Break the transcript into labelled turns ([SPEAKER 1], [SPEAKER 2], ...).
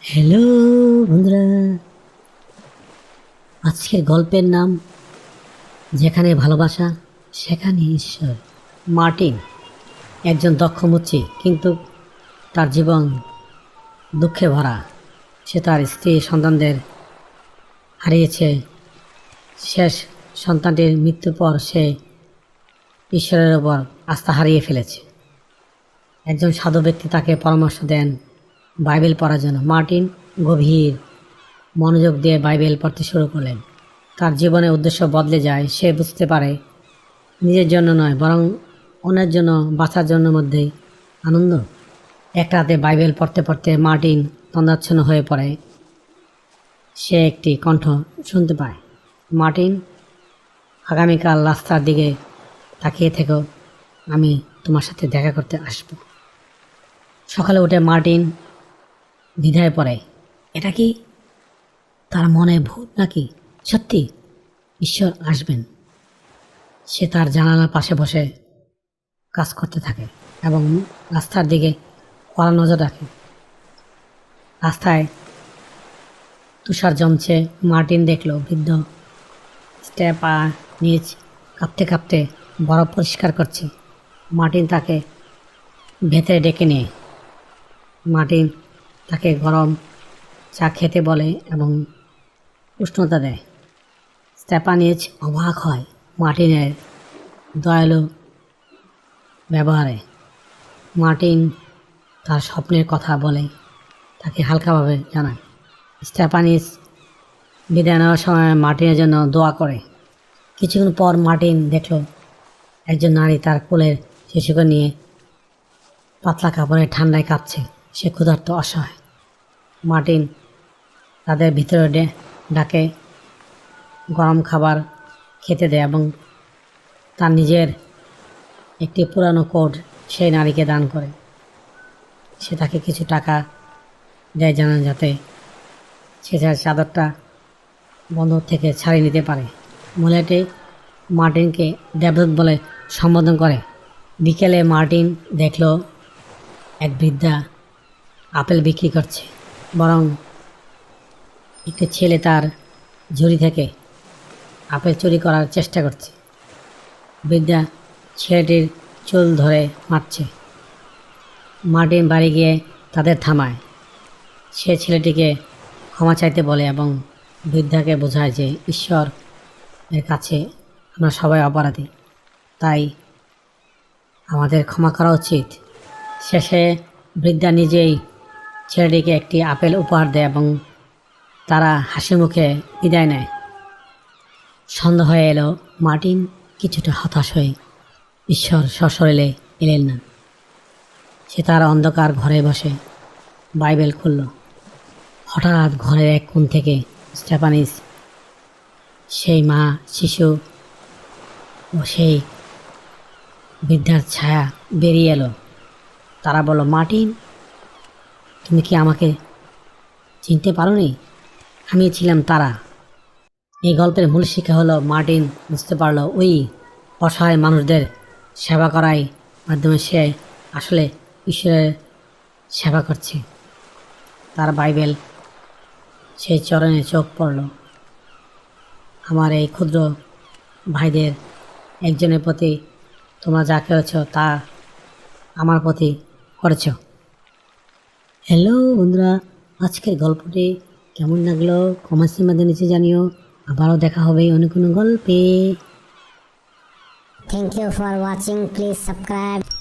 [SPEAKER 1] Hello বন্ধুরা, আজকের গল্পের নাম যেখানে ভালোবাসা সেখানে ঈশ্বর। মার্টিন একজন দক্ষ মুচি, কিন্তু তার জীবন দুঃখে ভরা। সে তার স্ত্রী সন্তানদের হারিয়েছে। শেষ সন্তানটির মৃত্যুর পর সে ঈশ্বরের ওপর আস্থা হারিয়ে ফেলেছে। একজন সাধু ব্যক্তি তাকে পরামর্শ দেন বাইবেল পড়ার জন্য। মার্টিন গভীর মনোযোগ দিয়ে বাইবেল পড়তে শুরু করলেন। তার জীবনের উদ্দেশ্য বদলে যায়। সে বুঝতে পারে নিজের জন্য নয়, বরং অন্যের জন্য বাঁচার জন্য মধ্যেই আনন্দ। এক রাতে বাইবেল পড়তে পড়তে মার্টিন তন্দ্রাচ্ছন্ন হয়ে পড়ে। সে একটি কণ্ঠ শুনতে পায়, মার্টিন, আগামীকাল রাস্তার দিকে তাকিয়ে থেকো, আমি তোমার সাথে দেখা করতে আসব। সকালে উঠে মার্টিন দ্বিধায় পড়ে, এটা কি তার মনে ভূত নাকি সত্যি ঈশ্বর আসবেন? সে তার জানালার পাশে বসে কাজ করতে থাকে এবং রাস্তার দিকে কড়া নজর রাখে। রাস্তায় তুষার জমছে। মার্টিন দেখল বৃদ্ধ স্টেপা নিচ কাঁপতে কাঁপতে বরফ পরিষ্কার করছে। মার্টিন তাকে ভেতরে ডেকে নিয়ে মার্টিন তাকে গরম চা খেতে বলে এবং উষ্ণতা দেয়। স্টেপানিজ অবাক হয় মার্টিনের দয়ালু ব্যবহারে। মার্টিন তার স্বপ্নের কথা বলে তাকে হালকাভাবে জানায়। স্টেপানিজ বিদায় নেওয়ার সময় মার্টিনের জন্য দোয়া করে। কিছুক্ষণ পর মার্টিন দেখল একজন নারী তার কোলের শিশুকে নিয়ে পাতলা কাপড়ে ঠান্ডায় কাঁপছে। সে ক্ষুধার্ত, অসহায়। মার্টিন তাদের ভিতরে ডাকে, গরম খাবার খেতে দেয় এবং তার নিজের একটি পুরানো কোট সেই নারীকে দান করে। সে তাকে কিছু টাকা দেয় জানান যাতে সে তার চাদরটা বন্ধ থেকে ছাড়িয়ে নিতে পারে। মহিলাটি মার্টিনকে দেবদূত বলে সম্বোধন করে। বিকেলে মার্টিন দেখল এক বৃদ্ধা আপেল বিক্রি করছে, বরং একটি ছেলে তার ঝুড়ি থেকে আপেল চুরি করার চেষ্টা করছে। বৃদ্ধা ছেলেটির চুল ধরে মারছে। মার্টিন বাড়ি গিয়ে তাদের থামায়। সে ছেলেটিকে ক্ষমা চাইতে বলে এবং বৃদ্ধাকে বোঝায় যে ঈশ্বর এর কাছে আমরা সবাই অপরাধী, তাই আমাদের ক্ষমা করা উচিত। শেষে বৃদ্ধা নিজেই ছেলেটিকে একটি আপেল উপহার দেয় এবং তারা হাসি মুখে বিদায় নেয়। সন্ধ্যা হয়ে এলো। মার্টিন কিছুটা হতাশ হয়ে ঈশ্বর সশরীরে এলেন না। সে তার অন্ধকার ঘরে বসে বাইবেল খুলল। হঠাৎ ঘরের এক কোণ থেকে স্টেফানিস, সেই মা, শিশু ও সেই বৃদ্ধার ছায়া বেরিয়ে এলো। তারা বলল, মার্টিন, তুমি কি আমাকে চিনতে পারোনি? আমি ছিলাম তারা। এই গল্পের মূল শিক্ষা হলো, মার্টিন বুঝতে পারল ওই অসহায় মানুষদের সেবা করার মাধ্যমে সে আসলে ঈশ্বরের সেবা করছে। তার বাইবেল সেই চরণে চোখ পড়ল। আমার এই ক্ষুদ্র ভাইদের একজনের প্রতি তোমরা যা করেছ তা আমার প্রতি করেছ। হ্যালো বন্ধুরা, আজকের গল্পটি কেমন লাগলো কমেন্টসের মাধ্যমে নিচে জানিও। আবারও দেখা হবে অন্য কোনো গল্পে।
[SPEAKER 2] Thank you for watching. Please subscribe.